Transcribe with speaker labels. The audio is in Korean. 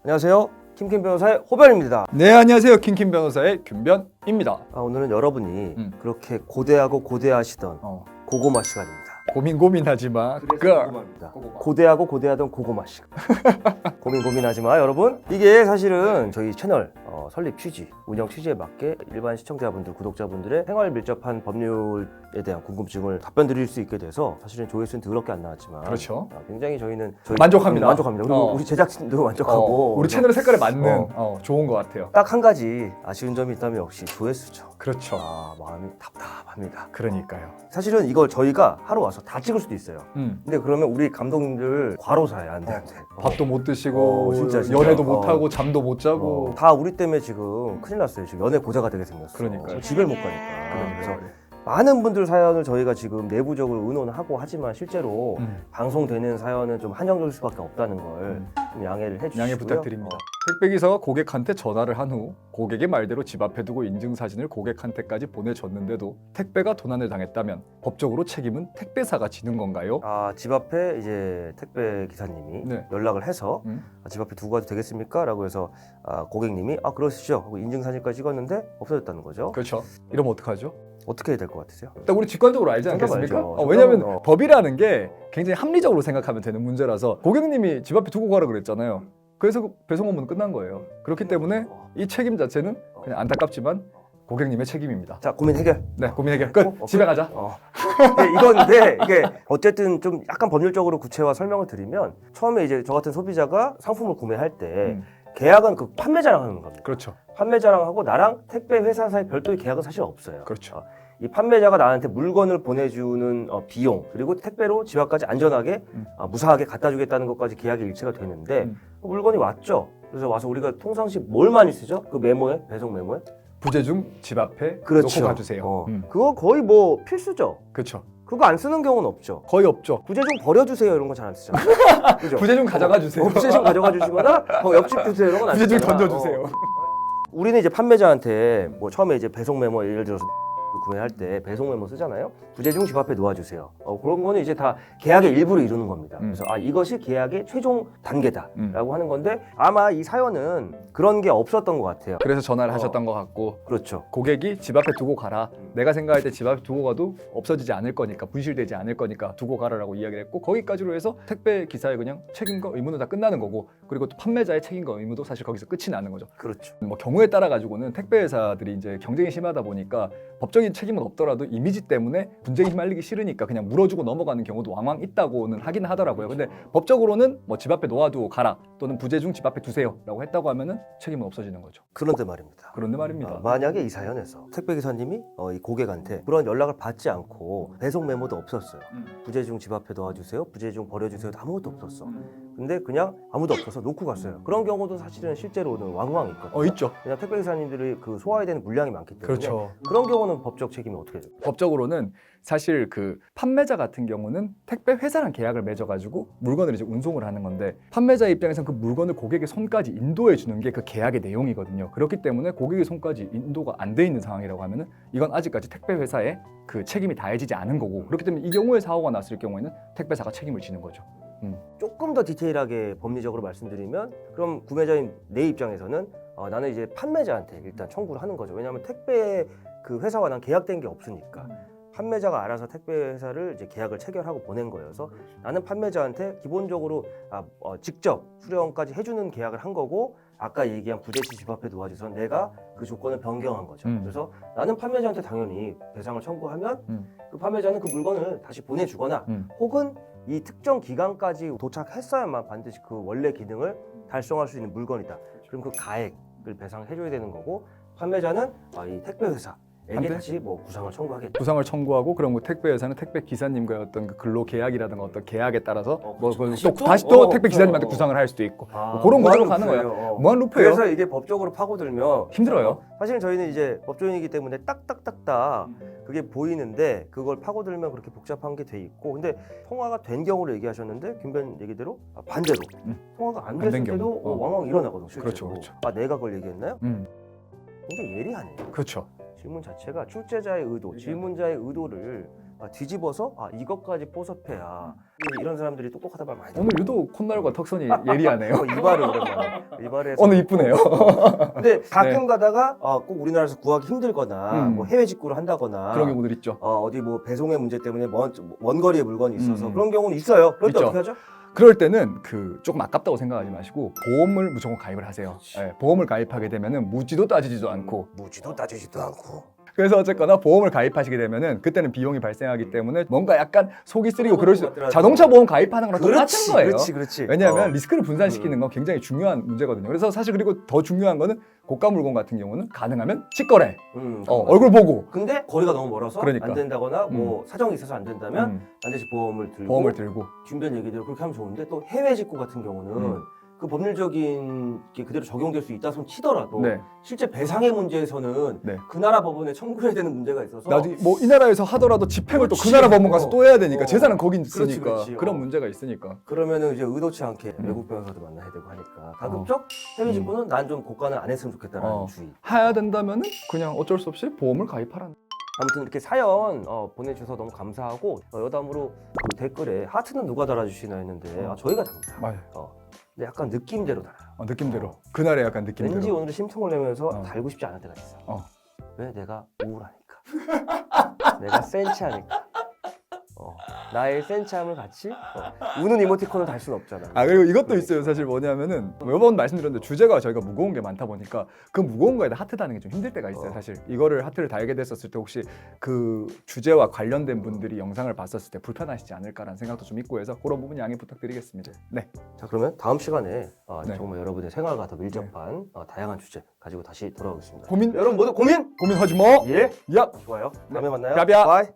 Speaker 1: 안녕하세요. 킴킴 변호사의 호변입니다.
Speaker 2: 네, 안녕하세요. 킴킴 변호사의 균변입니다.
Speaker 1: 오늘은 여러분이 그렇게 고대하고 고대하시던 고구마 시간입니다.
Speaker 2: 고민하지 마.
Speaker 1: 고구마입니다. 고대하고 고대하던 고구마 시간. 고민하지 마, 여러분. 이게 사실은 저희 채널 설립 취지, 운영 취지에 맞게 일반 시청자분들, 구독자분들의 생활 밀접한 법률에 대한 궁금증을 답변 드릴 수 있게 돼서 사실은 조회수는 더럽게 안 나왔지만
Speaker 2: 그렇죠.
Speaker 1: 굉장히 저희는
Speaker 2: 만족합니다.
Speaker 1: 그리고 우리 제작진도 만족하고
Speaker 2: 우리 채널 색깔에 맞는 좋은 것 같아요.
Speaker 1: 딱 한 가지 아쉬운 점이 있다면 역시 조회수죠.
Speaker 2: 그렇죠.
Speaker 1: 마음이 답답합니다.
Speaker 2: 그러니까요.
Speaker 1: 사실은 이걸 저희가 하러 와서 다 찍을 수도 있어요.
Speaker 2: 음.
Speaker 1: 근데 그러면 우리 감독님들 과로사야 안 돼.
Speaker 2: 밥도 못 드시고
Speaker 1: 진짜.
Speaker 2: 연애도 못 하고 잠도 못 자고
Speaker 1: 다 우리 때문에 지금 큰일 났어요. 지금 연애 고자가 되게 생겼어.
Speaker 2: 그러니까요.
Speaker 1: 집을 못 가니까. 그래서 많은 분들 사연을 저희가 지금 내부적으로 의논하고 하지만 실제로 방송되는 사연은 좀 한정될 수밖에 없다는 걸 좀 양해를 해주시고요.
Speaker 2: 양해 부탁드립니다. 택배기사가 고객한테 전화를 한 후 고객의 말대로 집 앞에 두고 인증사진을 고객한테까지 보내줬는데도 택배가 도난을 당했다면 법적으로 책임은 택배사가 지는 건가요?
Speaker 1: 집 앞에 이제 택배 기사님이
Speaker 2: 네.
Speaker 1: 연락을 해서 집 앞에 두고 가도 되겠습니까? 라고 해서 고객님이 그러시죠 하고 인증사진까지 찍었는데 없어졌다는 거죠.
Speaker 2: 그렇죠. 이러면 어떡하죠?
Speaker 1: 어떻게 해야 될 것 같으세요?
Speaker 2: 일단 우리 직관적으로 알지
Speaker 1: 정답
Speaker 2: 않겠습니까?
Speaker 1: 알죠.
Speaker 2: 왜냐하면 법이라는 게 굉장히 합리적으로 생각하면 되는 문제라서 고객님이 집 앞에 두고 가라 그랬잖아요. 그래서 그 배송 업무는 끝난 거예요. 그렇기 때문에 이 책임 자체는 그냥 안타깝지만 고객님의 책임입니다.
Speaker 1: 자, 고민 해결.
Speaker 2: 네, 고민 해결 끝. 집에 가자.
Speaker 1: 네, 이건데 이게 어쨌든 좀 약간 법률적으로 구체화 설명을 드리면 처음에 이제 저 같은 소비자가 상품을 구매할 때 계약은 그 판매자랑 하는 겁니다.
Speaker 2: 그렇죠.
Speaker 1: 판매자랑 하고 나랑 택배 회사 사이 별도의 계약은 사실 없어요.
Speaker 2: 그렇죠.
Speaker 1: 이 판매자가 나한테 물건을 보내주는 비용 그리고 택배로 집 앞까지 안전하게 무사하게 갖다 주겠다는 것까지 계약이 일치가 되는데 물건이 왔죠. 그래서 와서 우리가 평상시 뭘 많이 쓰죠? 그 메모에 배송 메모에
Speaker 2: 부재중 집 앞에
Speaker 1: 그렇죠.
Speaker 2: 놓고 가주세요.
Speaker 1: 그거 거의 뭐 필수죠.
Speaker 2: 그렇죠.
Speaker 1: 그거 안 쓰는 경우는 없죠.
Speaker 2: 거의 없죠.
Speaker 1: 부재중 버려주세요 이런 거 잘 안 쓰잖아요. 그죠?
Speaker 2: 부재중 가져가 주세요.
Speaker 1: 부재중 가져가 주시거나 옆집 주세요 이런 건 안
Speaker 2: 부재중
Speaker 1: 쓰잖아.
Speaker 2: 던져주세요.
Speaker 1: 우리는 이제 판매자한테 뭐 처음에 이제 배송 메모 예를 들어서 구매할 때 배송 메모 쓰잖아요. 부재중 집 앞에 놓아주세요. 그런 거는 이제 다 계약의 일부를 이루는 겁니다. 그래서 이것이 계약의 최종 단계다라고 하는 건데 아마 이 사연은 그런 게 없었던 것 같아요.
Speaker 2: 그래서 전화를 하셨던 것 같고
Speaker 1: 그렇죠.
Speaker 2: 고객이 집 앞에 두고 가라. 내가 생각할 때 집 앞에 두고 가도 없어지지 않을 거니까 분실되지 않을 거니까 두고 가라라고 이야기를 했고 거기까지로 해서 택배 기사의 그냥 책임과 의무는 다 끝나는 거고 그리고 또 판매자의 책임과 의무도 사실 거기서 끝이 나는 거죠.
Speaker 1: 그렇죠.
Speaker 2: 뭐 경우에 따라 가지고는 택배 회사들이 이제 경쟁이 심하다 보니까 법적인 책임은 없더라도 이미지 때문에 분쟁이 휘말리기 싫으니까 그냥 물어주고 넘어가는 경우도 왕왕 있다고는 하긴 하더라고요. 근데 법적으로는 뭐 집 앞에 놓아두고 가라 또는 부재중 집 앞에 두세요라고 했다고 하면은 책임은 없어지는 거죠.
Speaker 1: 그런데 말입니다.
Speaker 2: 그런데 말입니다.
Speaker 1: 만약에 이 사연에서 택배 기사님이 이 고객한테 그런 연락을 받지 않고 배송 메모도 없었어요. 부재중 집 앞에 놓아주세요. 부재중 버려주세요. 아무것도 없었어. 근데 그냥 아무도 없어서 놓고 갔어요. 그런 경우도 사실은 실제로는 왕왕 있거든요.
Speaker 2: 있죠.
Speaker 1: 그냥 택배 기사님들이 그 소화해야 되는 물량이 많기 때문에
Speaker 2: 그렇죠.
Speaker 1: 그런 경우는 법적 책임이 어떻게 돼요?
Speaker 2: 법적으로는 사실 그 판매자 같은 경우는 택배 회사랑 계약을 맺어가지고 물건을 이제 운송을 하는 건데 판매자 입장에서는 그 물건을 고객의 손까지 인도해 주는 게 그 계약의 내용이거든요. 그렇기 때문에 고객의 손까지 인도가 안 돼 있는 상황이라고 하면은 이건 아직까지 택배 회사의 그 책임이 다해지지 않은 거고 그렇기 때문에 이 경우에 사고가 났을 경우에는 택배사가 책임을 지는 거죠.
Speaker 1: 조금 더 디테일하게 법리적으로 말씀드리면 그럼 구매자인 내 입장에서는 나는 이제 판매자한테 일단 청구를 하는 거죠. 왜냐하면 택배 그 회사와 난 계약된 게 없으니까 판매자가 알아서 택배 회사를 이제 계약을 체결하고 보낸 거여서 나는 판매자한테 기본적으로 직접 수령까지 해주는 계약을 한 거고 아까 얘기한 부재시 집 앞에 놓아줘서 내가 그 조건을 변경한 거죠. 그래서 나는 판매자한테 당연히 배상을 청구하면 그 판매자는 그 물건을 다시 보내주거나 혹은 이 특정 기간까지 도착했어야만 반드시 그 원래 기능을 달성할 수 있는 물건이다. 그럼 그 가액을 배상해줘야 되는 거고 판매자는 이 택배 회사에게 다시 뭐 구상을 청구하겠다.
Speaker 2: 구상을 청구하고 그럼 그 택배 회사는 택배 기사님과의 어떤 그 근로 계약이라든가 어떤 계약에 따라서 다시 또 택배 기사님한테 구상을 할 수도 있고 뭐 그런 구조로 가는 거예요. 무한 루프예요.
Speaker 1: 그래서 이게 법적으로 파고들면
Speaker 2: 힘들어요.
Speaker 1: 사실 저희는 이제 법조인이기 때문에 딱딱딱딱 그게 보이는데 그걸 파고들면 그렇게 복잡한 게 돼 있고 근데 통화가 된 경우를 얘기하셨는데 김변 얘기대로 반대로 통화가 안 됐을
Speaker 2: 된
Speaker 1: 때도
Speaker 2: 경우.
Speaker 1: 왕왕 일어나거든요. 실제로.
Speaker 2: 그렇죠.
Speaker 1: 내가 그걸 얘기했나요? 굉장히 예리하네요.
Speaker 2: 그렇죠.
Speaker 1: 질문 자체가 출제자의 의도, 질문자의 의도를 뒤집어서 이것까지 뽀섭해야 이런 사람들이 똑똑하다 말 많이
Speaker 2: 오늘 유독 콧날과 턱선이 예리하네요.
Speaker 1: 이발을 오랜만에 이발을 해서
Speaker 2: 오늘 이쁘네요.
Speaker 1: 근데 가끔 가다가 꼭 우리나라에서 구하기 힘들거나 뭐 해외 직구를 한다거나
Speaker 2: 그런 경우들 있죠.
Speaker 1: 어디 뭐 배송의 문제 때문에 먼 거리에 물건이 있어서
Speaker 2: 음.
Speaker 1: 그런 경우는 있어요. 그럴 때
Speaker 2: 있죠.
Speaker 1: 어떻게 하죠?
Speaker 2: 그럴 때는 조금 아깝다고 생각하지 마시고 보험을 무조건 가입을 하세요. 예, 보험을 가입하게 되면은 묻지도 따지지도 않고
Speaker 1: 묻지도 따지지도 않고.
Speaker 2: 그래서 어쨌거나 보험을 가입하시게 되면은 그때는 비용이 발생하기 때문에 뭔가 약간 속이 쓰리고 그럴 수
Speaker 1: 같더라도.
Speaker 2: 자동차 보험 가입하는 거랑 똑같은 거예요.
Speaker 1: 그렇지.
Speaker 2: 왜냐하면 리스크를 분산시키는 건 굉장히 중요한 문제거든요. 그래서 사실 그리고 더 중요한 거는 고가 물건 같은 경우는 가능하면 직거래, 얼굴 보고
Speaker 1: 근데 거리가 너무 멀어서
Speaker 2: 그러니까.
Speaker 1: 안 된다거나 뭐 사정이 있어서 안 된다면 반드시 보험을 들고 준비한 얘기대로 그렇게 하면 좋은데 또 해외 직구 같은 경우는 그 법률적인 게 그대로 적용될 수 있다 손 치더라도
Speaker 2: 네.
Speaker 1: 실제 배상의 문제에서는
Speaker 2: 네.
Speaker 1: 그 나라 법원에 청구해야 되는 문제가 있어서
Speaker 2: 나도 뭐 이 나라에서 하더라도 집행을 또 그
Speaker 1: 그렇지.
Speaker 2: 나라 법원 가서 또 해야 되니까 재산은 거기
Speaker 1: 그렇지,
Speaker 2: 있으니까
Speaker 1: 그렇지.
Speaker 2: 그런 문제가 있으니까.
Speaker 1: 그러면은 이제 의도치 않게 외국 변호사도 만나야 되고 하니까 가급적 해외 직구는 난 좀 고가는 안 했으면 좋겠다라는 주의.
Speaker 2: 해야 된다면은 그냥 어쩔 수 없이 보험을 가입하라는.
Speaker 1: 아무튼 이렇게 사연 보내주셔서 너무 감사하고 여담으로 그 댓글에 하트는 누가 달아주시나 했는데 저희가 답니다.
Speaker 2: 맞아요.
Speaker 1: 근데 약간 느낌대로 달아요.
Speaker 2: 느낌대로. 그날의 약간 느낌대로.
Speaker 1: 왠지 오늘 심통을 내면서 달고 싶지 않을 때가 있어. 왜? 내가 우울하니까. 내가 센치하니까. 나의 센치함을 같이 우는 이모티콘을 달 수는 없잖아.
Speaker 2: 그리고 이것도 있어요. 사실 뭐냐면은 여러 번 말씀드렸는데 주제가 저희가 무거운 게 많다 보니까 그 무거운 거에다 하트 다는 게 좀 힘들 때가 있어요. 사실 이거를 하트를 달게 됐었을 때 혹시 그 주제와 관련된 분들이 영상을 봤었을 때 불편하시지 않을까라는 생각도 좀 있고 해서 그런 부분 양해 부탁드리겠습니다. 네.
Speaker 1: 자, 그러면 다음 시간에
Speaker 2: 네.
Speaker 1: 정말 여러분의 생활과 더 밀접한 다양한 주제 가지고 다시 돌아오겠습니다.
Speaker 2: 고민
Speaker 1: 여러분 모두 고민하지
Speaker 2: 마.
Speaker 1: 예.
Speaker 2: 야.
Speaker 1: 좋아요. 다음에 만나요.
Speaker 2: 야.
Speaker 1: 바이.